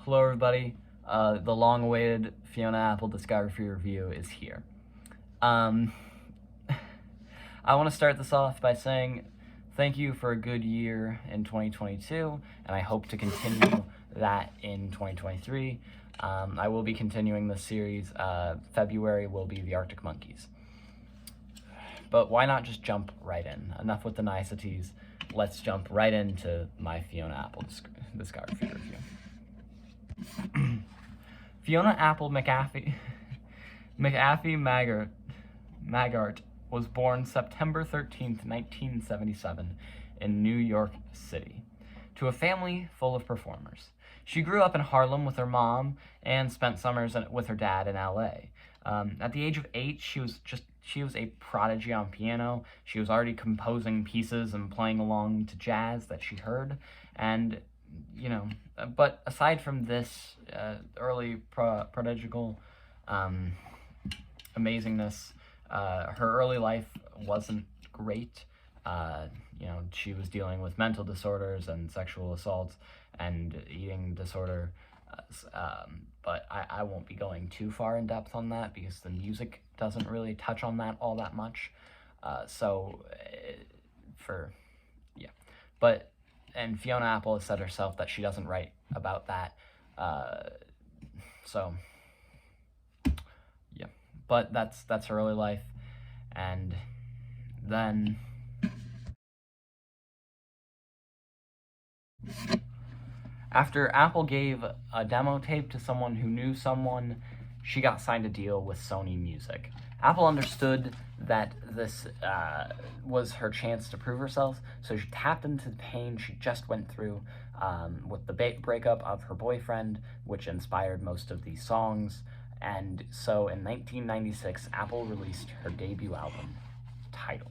Hello everybody, the long-awaited Fiona Apple Discography review is here. I want to start this off by saying thank you for a good year in 2022, and I hope to continue that in 2023. I will be continuing this series. February will be the Arctic Monkeys. But why not just jump right in? Enough with the niceties. Let's jump right into my Fiona Apple Discography review. Fiona Apple McAfee Maggart was born September 13th, 1977 in New York City, to a family full of performers. She grew up in Harlem with her mom and spent summers with her dad in LA. At the age of 8, she was a prodigy on piano. She was already composing pieces and playing along to jazz that she heard, and but aside from this early prodigal amazingness, her early life wasn't great. She was dealing with mental disorders and sexual assaults and eating disorder, but I won't be going too far in depth on that because the music doesn't really touch on that all that much. And Fiona Apple has said herself that she doesn't write about that. But that's her early life. And then after Apple gave a demo tape to someone who knew someone, she got signed a deal with Sony Music. Apple understood that this was her chance to prove herself, so she tapped into the pain she just went through with the breakup of her boyfriend, which inspired most of these songs. And so in 1996, Apple released her debut album, Tidal.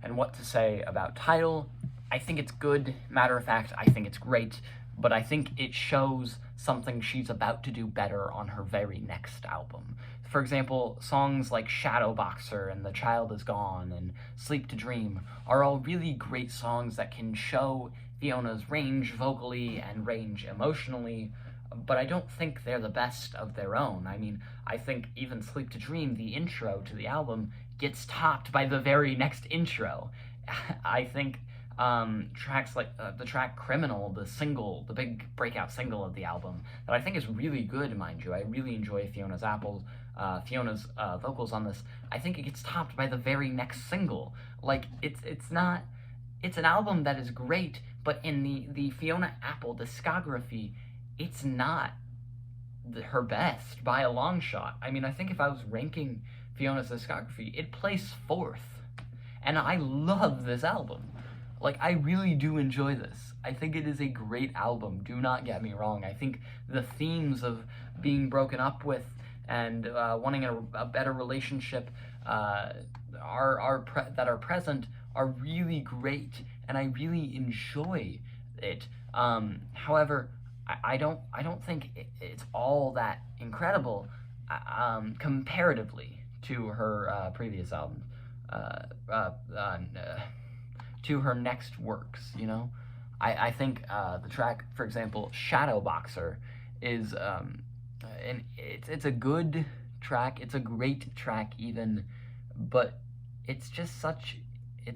And what to say about Tidal? I think it's good. Matter of fact, I think it's great, but I think it shows something she's about to do better on her very next album. For example, songs like Shadow Boxer and The Child Is Gone and Sleep to Dream are all really great songs that can show Fiona's range vocally and range emotionally, but I don't think they're the best of their own. I mean, I think even Sleep to Dream, the intro to the album, gets topped by the very next intro. I think tracks like the track Criminal, the big breakout single of the album, that I think is really good, mind you. I really enjoy Fiona's vocals on this. I think it gets topped by the very next single. Like, it's an album that is great, but in the Fiona Apple discography, it's not her best by a long shot. I mean, I think if I was ranking Fiona's discography, it'd place 4th. And I love this album. Like, I really do enjoy this. I think it is a great album, do not get me wrong. I think the themes of being broken up with and wanting a better relationship that are present are really great, and I really enjoy it. However, I don't think it's all that incredible comparatively to her previous albums. To her next works, I think the track, for example, Shadow Boxer, is it's a good track. It's a great track even, but it's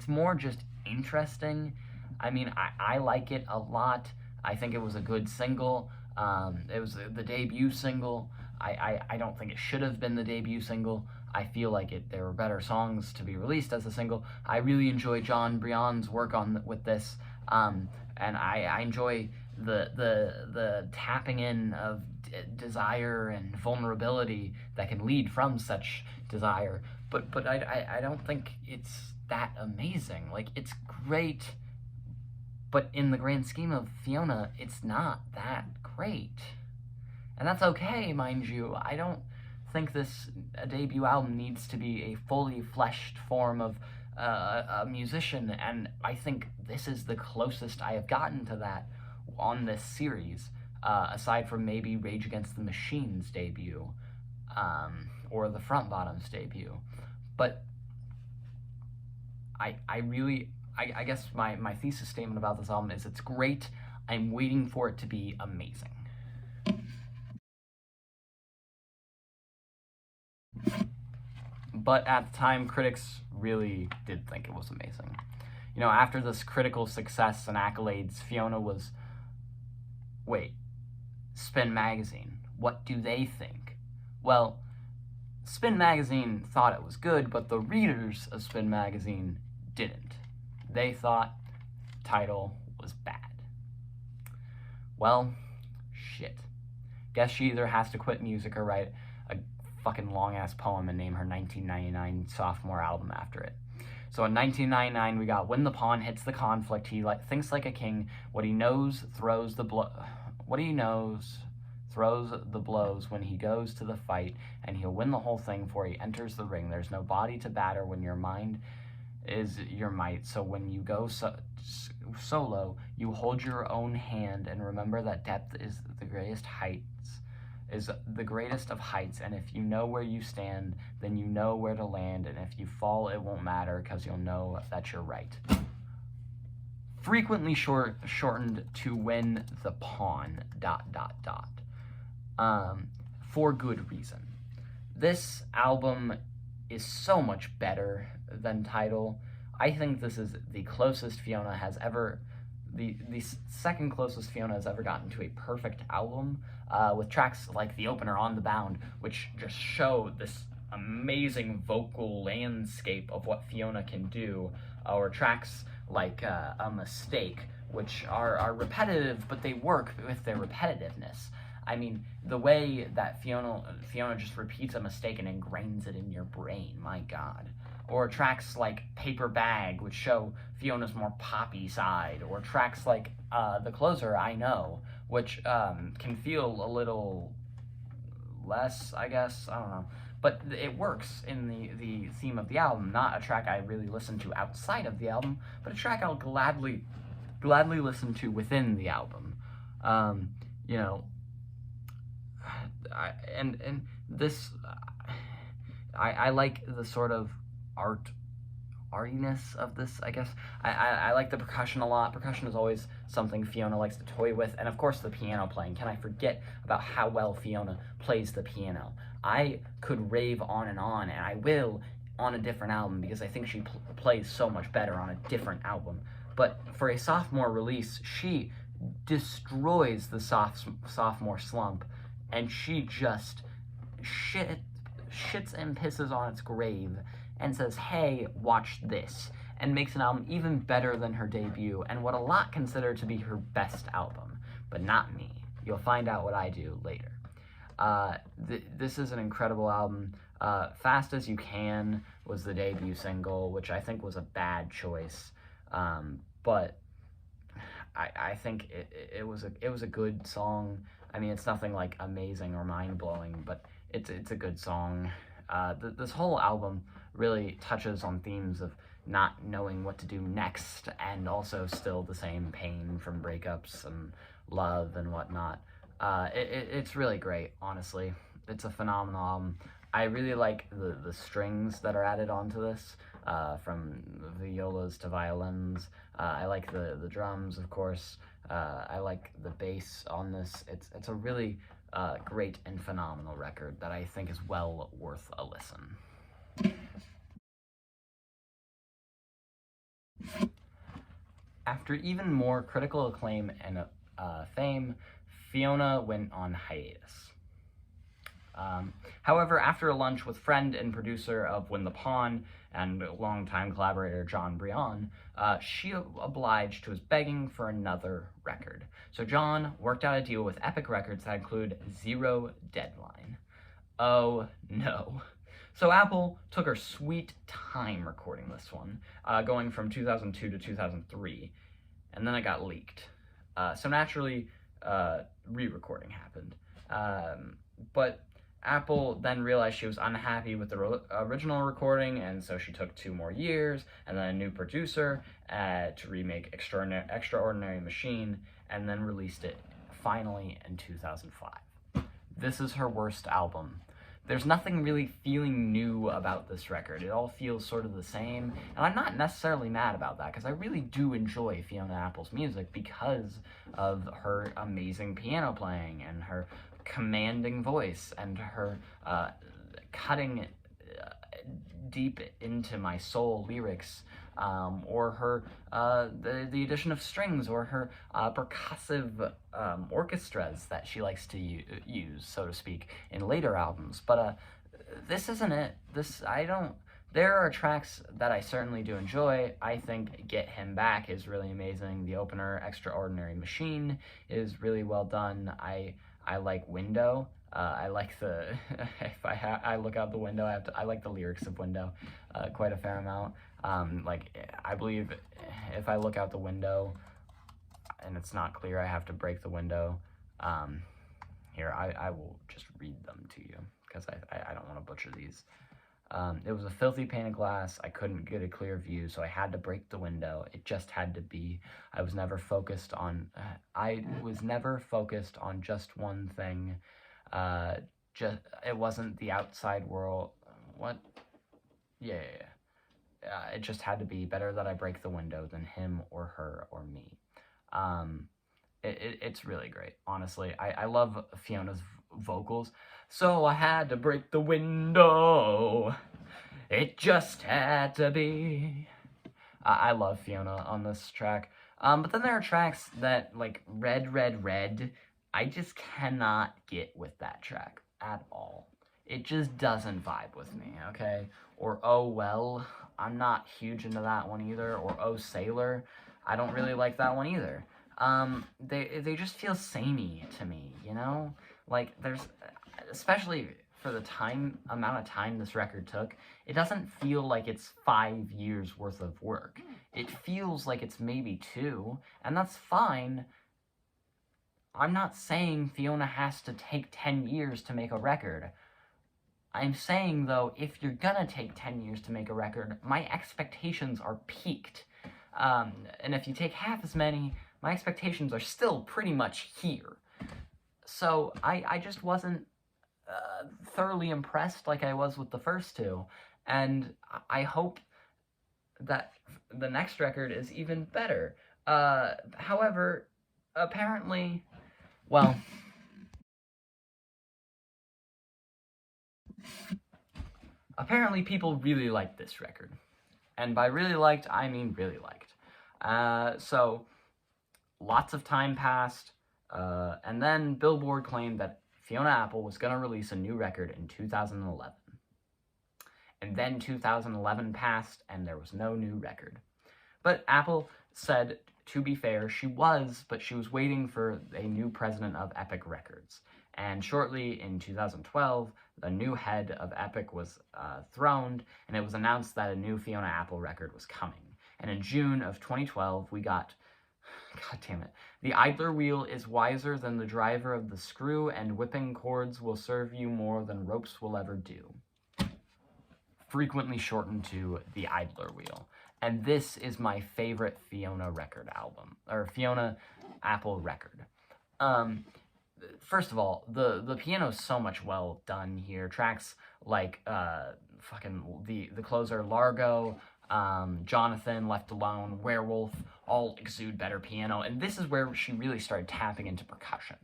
more just interesting. I mean, I like it a lot. I think it was a good single. It was the debut single. I don't think it should have been the debut single. I feel like there were better songs to be released as a single. I really enjoy John Brion's work with this, and I enjoy the tapping in of desire and vulnerability that can lead from such desire. But I don't think it's that amazing. Like, it's great, but in the grand scheme of Fiona, it's not that great. And that's okay, mind you. I don't think this debut album needs to be a fully fleshed form of a musician, and I think this is the closest I have gotten to that on this series, aside from maybe Rage Against the Machine's debut, or the Front Bottoms debut. But I guess my thesis statement about this album is it's great. I'm waiting for it to be amazing. But at the time, critics really did think it was amazing. You know, after this critical success and accolades, Fiona was, wait, Spin Magazine, what do they think? Well, Spin Magazine thought it was good, but the readers of Spin Magazine didn't. They thought Tidal was bad. Well, shit. Guess she either has to quit music or write a fucking long-ass poem and name her 1999 sophomore album after it. So in 1999, we got When the Pawn Hits the Conflict, he thinks like a king. What he knows throws the blows when he goes to the fight, and he'll win the whole thing for he enters the ring. There's no body to batter when your mind is your might. So when you go solo, you hold your own hand and remember that depth is the greatest of heights, and if you know where you stand, then you know where to land, and if you fall, it won't matter, because you'll know that you're right. Frequently shortened to When the Pawn, ... For good reason. This album is so much better than Tidal. I think this is the closest Fiona has ever, the second closest Fiona has ever gotten to a perfect album, with tracks like the opener, On the Bound, which just show this amazing vocal landscape of what Fiona can do, or tracks like A Mistake, which are repetitive, but they work with their repetitiveness. I mean, the way that Fiona just repeats a mistake and ingrains it in your brain, my god. Or tracks like Paper Bag, which show Fiona's more poppy side. Or tracks like the closer, I Know, which can feel a little less, I guess, I don't know. But it works in the theme of the album. Not a track I really listen to outside of the album, but a track I'll gladly listen to within the album. You know, I like the sort of artiness of this, I guess. I like the percussion a lot. Percussion is always something Fiona likes to toy with, and of course the piano playing. Can I forget about how well Fiona plays the piano? I could rave on, and I will on a different album, because I think she plays so much better on a different album. But for a sophomore release, she destroys the sophomore slump, and she just shits and pisses on its grave and says, hey, watch this, and makes an album even better than her debut, and what a lot consider to be her best album, but not me. You'll find out what I do later. This is an incredible album. Fast As You Can was the debut single, which I think was a bad choice, but I think it was a good song. I mean, it's nothing like amazing or mind-blowing, but it's a good song. This whole album really touches on themes of not knowing what to do next, and also still the same pain from breakups and love and whatnot. It's really great, honestly. It's a phenomenal album. I really like the strings that are added onto this, from violas to violins. I like the drums, of course. I like the bass on this. It's a really great and phenomenal record that I think is well worth a listen. After even more critical acclaim and fame, Fiona went on hiatus. However, after a lunch with friend and producer of When the Pawn and longtime collaborator John Brion, she obliged to his begging for another record. So John worked out a deal with Epic Records that included zero deadline. Oh no. So Apple took her sweet time recording this one, going from 2002 to 2003, and then it got leaked. So naturally, re-recording happened. But Apple then realized she was unhappy with the original recording, and so she took 2 more years, and then a new producer to remake Extraordinary Machine, and then released it finally in 2005. This is her worst album. there's nothing really feeling new about this record. It all feels sort of the same, and I'm not necessarily mad about that, because I really do enjoy Fiona Apple's music because of her amazing piano playing, and her commanding voice, and her cutting deep into my soul lyrics, or her the addition of strings, or her percussive orchestras that she likes to use, so to speak, in later albums. But this isn't it. There are tracks that I certainly do enjoy. I think Get Him Back is really amazing. The opener, Extraordinary Machine, is really well done. I like Window. I like the, if I look out the window, I like the lyrics of Window quite a fair amount. I believe if I look out the window and it's not clear, I have to break the window. Here, I will just read them to you, because I don't want to butcher these. It was a filthy pane of glass. I couldn't get a clear view, so I had to break the window. It just had to be. I was never focused on just one thing. It wasn't the outside world. What? Yeah. It just had to be. Better that I break the window than him or her or me. It's really great, honestly. I love Fiona's vocals. So I had to break the window. It just had to be. I love Fiona on this track. But then there are tracks that, like Red, Red, Red, I just cannot get with that track at all. It just doesn't vibe with me, okay? Or Oh Well, I'm not huge into that one either. Or Oh Sailor, I don't really like that one either. They just feel samey to me, you know? Like, there's, especially for the amount of time this record took, it doesn't feel like it's 5 years worth of work. It feels like it's maybe 2, and that's fine. I'm not saying Fiona has to take 10 years to make a record. I'm saying, though, if you're gonna take 10 years to make a record, my expectations are peaked. And if you take half as many, my expectations are still pretty much here. So I just wasn't thoroughly impressed like I was with the first two. And I hope that the next record is even better. However, apparently, well, apparently people really liked this record. And by really liked, I mean really liked. So, lots of time passed, and then Billboard claimed that Fiona Apple was going to release a new record in 2011. And then 2011 passed, and there was no new record. But Apple said, to be fair, but she was waiting for a new president of Epic Records. And shortly in 2012, the new head of Epic was throned, and it was announced that a new Fiona Apple record was coming. And in June of 2012, we got, god damn it, The Idler Wheel is wiser than the driver of the screw, and whipping cords will serve you more than ropes will ever do. Frequently shortened to The Idler Wheel. And this is my favorite Fiona Fiona Apple record. First of all, the piano's so much well done here. Tracks like the closer Largo, Jonathan, Left Alone, Werewolf, all exude better piano, and this is where she really started tapping into percussion.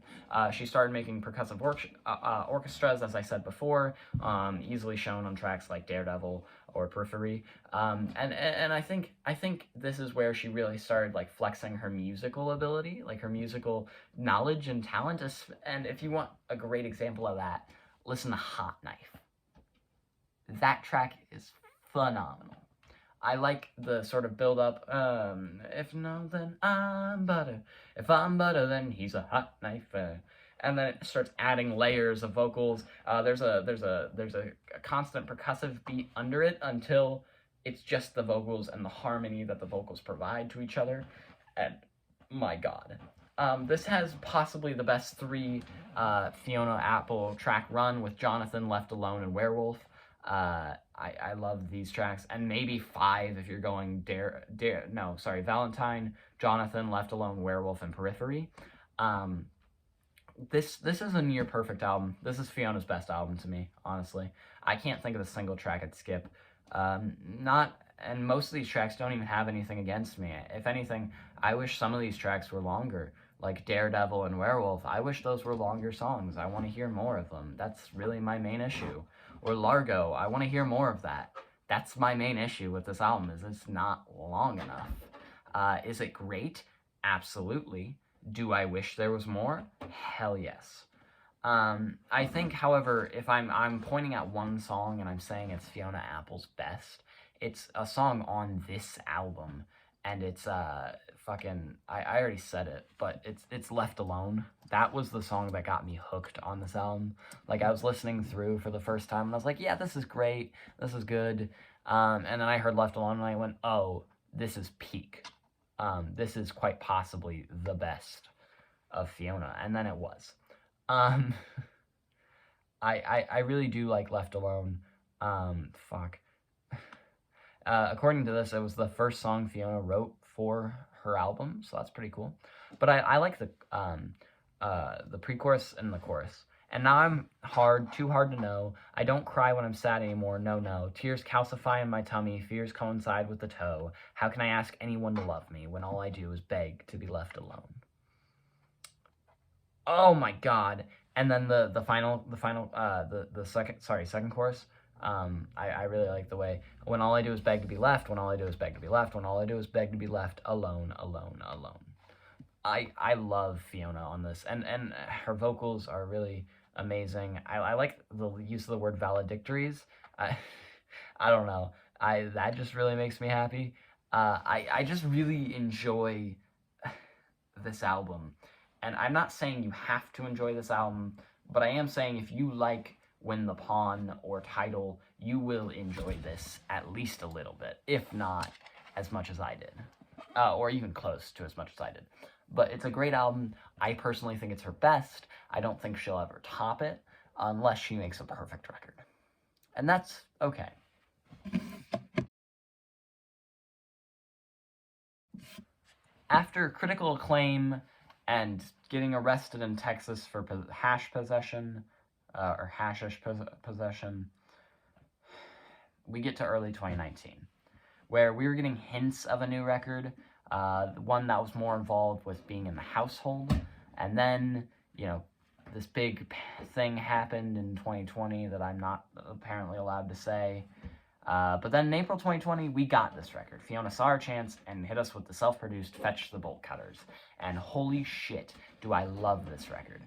She started making percussive orchestras, as I said before, easily shown on tracks like Daredevil or Periphery, and I think this is where she really started like flexing her musical ability, like her musical knowledge and talent. And if you want a great example of that, listen to Hot Knife. That track is phenomenal. I like the sort of build-up, if no, then I'm butter. If I'm butter, then he's a hot knife. And then it starts adding layers of vocals. There's a constant percussive beat under it until it's just the vocals and the harmony that the vocals provide to each other. And my god. This has possibly the best 3 Fiona Apple track run with Jonathan, Left Alone, and Werewolf. I love these tracks, and maybe 5 if you're going Valentine, Jonathan, Left Alone, Werewolf, and Periphery. this is a near perfect album. This is Fiona's best album to me, honestly. I can't think of a single track I'd skip. Not and most of these tracks don't even have anything against me. If anything, I wish some of these tracks were longer, like Daredevil and Werewolf. I wish those were longer songs. I want to hear more of them. That's really my main issue. Or Largo, I want to hear more of that. That's my main issue with this album, is it's not long enough. Is it great? Absolutely. Do I wish there was more? Hell yes. I think, however, if I'm pointing at one song and I'm saying it's Fiona Apple's best, it's a song on this album, and it's fucking, I already said it, but it's Left Alone. That was the song that got me hooked on this album. Like, I was listening through for the first time, and I was like, yeah, this is great, this is good, and then I heard Left Alone, and I went, oh, this is peak. This is quite possibly the best of Fiona, and then it was. I really do like Left Alone. Fuck. According to this, it was the first song Fiona wrote for her album, so that's pretty cool. But I like the pre-chorus and the chorus. And now I'm too hard to know. I don't cry when I'm sad anymore, no. Tears calcify in my tummy, fears coincide with the toe. How can I ask anyone to love me when all I do is beg to be left alone? Oh my god. And then the second chorus. I really like the way, when all I do is beg to be left, when all I do is beg to be left, when all I do is beg to be left alone. I love Fiona on this, and her vocals are really amazing. I like the use of the word valedictories. I don't know. That just really makes me happy. I just really enjoy this album. And I'm not saying you have to enjoy this album, but I am saying if you like Win the Pawn or Tidal, you will enjoy this at least a little bit, if not as much as I did. Or even close to as much as I did. But it's a great album. I personally think it's her best. I don't think she'll ever top it, unless she makes a perfect record. And that's okay. After critical acclaim and getting arrested in Texas for hash possession, or hashish possession, we get to early 2019, where we were getting hints of a new record, one that was more involved with being in the household, and then, this big thing happened in 2020 that I'm not apparently allowed to say. But then in April 2020, we got this record. Fiona saw her chance and hit us with the self-produced Fetch the Bolt Cutters. And holy shit, do I love this record.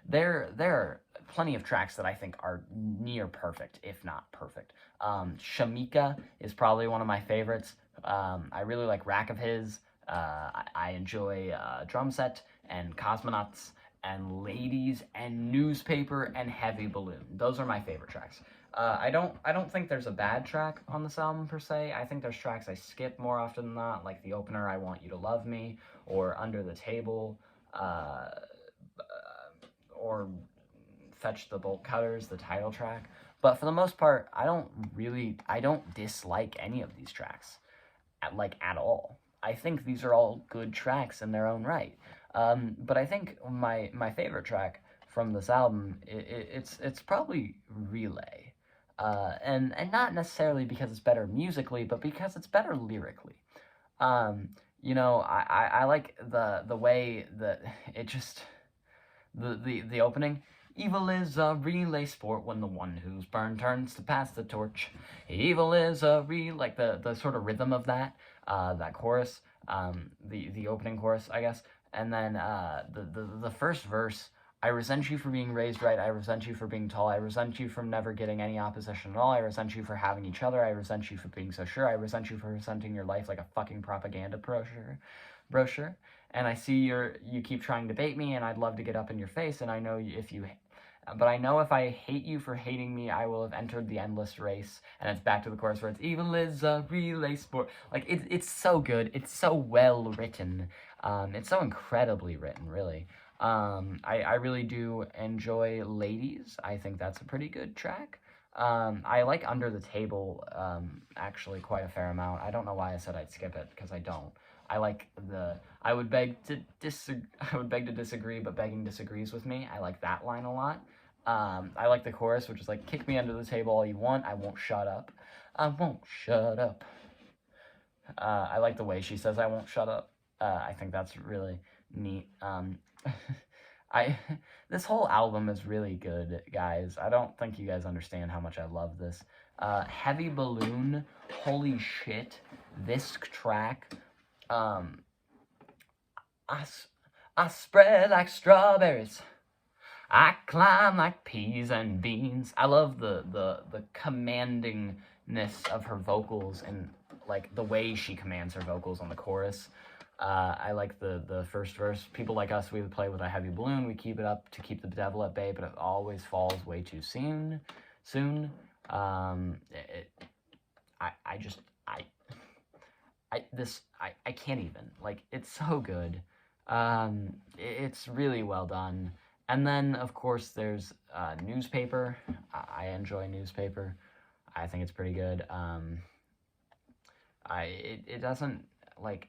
There are plenty of tracks that I think are near perfect, if not perfect. Shamika is probably one of my favorites. I really like Rack of His. I enjoy Drum Set and Cosmonauts and Ladies and Newspaper and Heavy Balloon. Those are my favorite tracks. I don't think there's a bad track on this album per se. I think there's tracks I skip more often than not, like the opener, I Want You to Love Me, or Under the Table, or Fetch the Bolt Cutters, the title track. But for the most part, I don't dislike any of these tracks, at all. I think these are all good tracks in their own right. But I think my favorite track from this album, it's probably Relay. And not necessarily because it's better musically, but because it's better lyrically. I like the way that it just, the opening, evil is a relay sport when the one who's burned turns to pass the torch. Evil is a like the sort of rhythm of that chorus, the opening chorus, I guess. And then the first verse, I resent you for being raised right, I resent you for being tall, I resent you from never getting any opposition at all, I resent you for having each other, I resent you for being so sure, I resent you for presenting your life like a fucking propaganda brochure, and I see you keep trying to bait me, and I'd love to get up in your face, and I know but I know if I hate you for hating me, I will have entered the endless race. And it's back to the chorus where it's evil is a relay sport. Like, it's so good. It's so well written. It's so incredibly written, really. I really do enjoy Ladies. I think that's a pretty good track. I like Under the Table, actually, quite a fair amount. I don't know why I said I'd skip it, because I don't. I like the, I would beg to disagree, but begging disagrees with me. I like that line a lot. I like the chorus, which is like, kick me under the table all you want, I won't shut up. I won't shut up. I like the way she says I won't shut up. I think that's really neat. This whole album is really good, guys. I don't think you guys understand how much I love this. Heavy Balloon, holy shit. This track, I spread like strawberries. I climb like peas and beans. I love the commandingness of her vocals and like the way she commands her vocals on the chorus. I like the first verse. People like us, we would play with a heavy balloon. We keep it up to keep the devil at bay, but it always falls way too soon. I can't even, like, it's so good. It's really well done. And then, of course, there's Newspaper. I enjoy Newspaper. I think it's pretty good. It doesn't, like,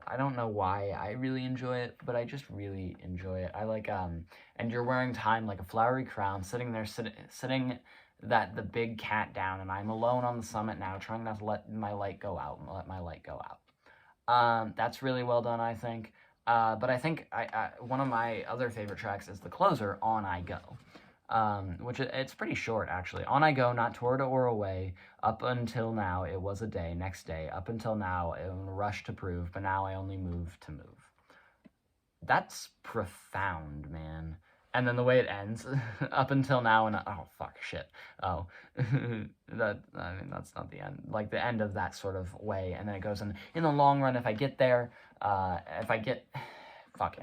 I don't know why I really enjoy it, but I just really enjoy it. I like, and you're wearing time like a flowery crown, sitting there, sitting the big cat down, and I'm alone on the summit now, trying not to let my light go out, and let my light go out. That's really well done, I think. But I think one of my other favorite tracks is the closer, On I Go, which it's pretty short, actually. On I go, not toward or away, up until now it was a day, next day, up until now in a rush to prove, but now I only move to move. That's profound, man. And then the way it ends, up until now, and oh, fuck, shit. Oh, that's not the end. Like, the end of that sort of way, and then it goes in the long run, if I get there, in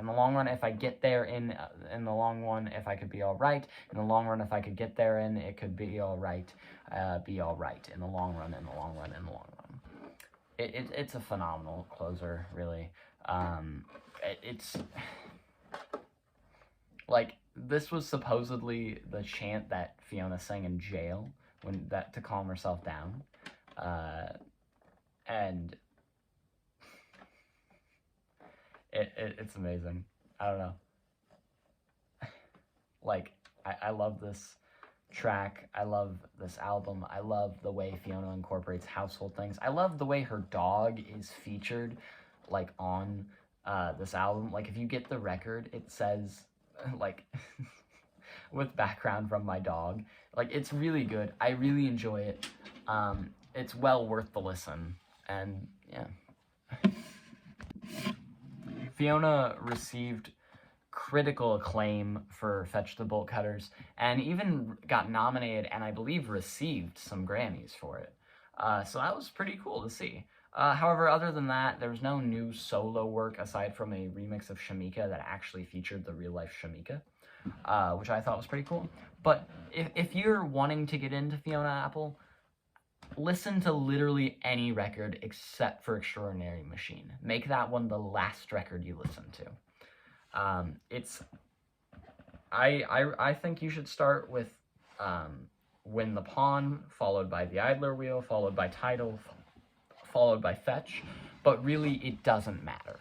the long run, if I get there in the long one, if I could be alright, in the long run, if I could get there in, it could be alright, in the long run, in the long run, in the long run. It's a phenomenal closer, really. It's like, this was supposedly the chant that Fiona sang in jail to calm herself down, and it's amazing. I don't know. Like, I love this track. I love this album. I love the way Fiona incorporates household things. I love the way her dog is featured, like, on this album. Like, if you get the record, it says, like, with background from my dog. Like, it's really good. I really enjoy it. It's well worth the listen. And, yeah. Fiona received critical acclaim for Fetch the Bolt Cutters, and even got nominated and I believe received some Grammys for it. So that was pretty cool to see. However, other than that, there was no new solo work aside from a remix of Shamika that actually featured the real-life Shamika, which I thought was pretty cool. But if you're wanting to get into Fiona Apple, listen to literally any record except for Extraordinary Machine. Make that one the last record you listen to. I think you should start with Win the Pawn, followed by The Idler Wheel, followed by Tidal, followed by Fetch, but really it doesn't matter.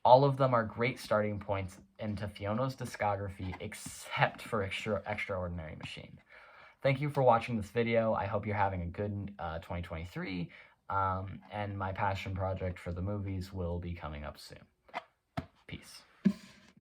All of them are great starting points into Fiona's discography except for Extraordinary Machine. Thank you for watching this video. I hope you're having a good 2023, and my passion project for the movies will be coming up soon. Peace.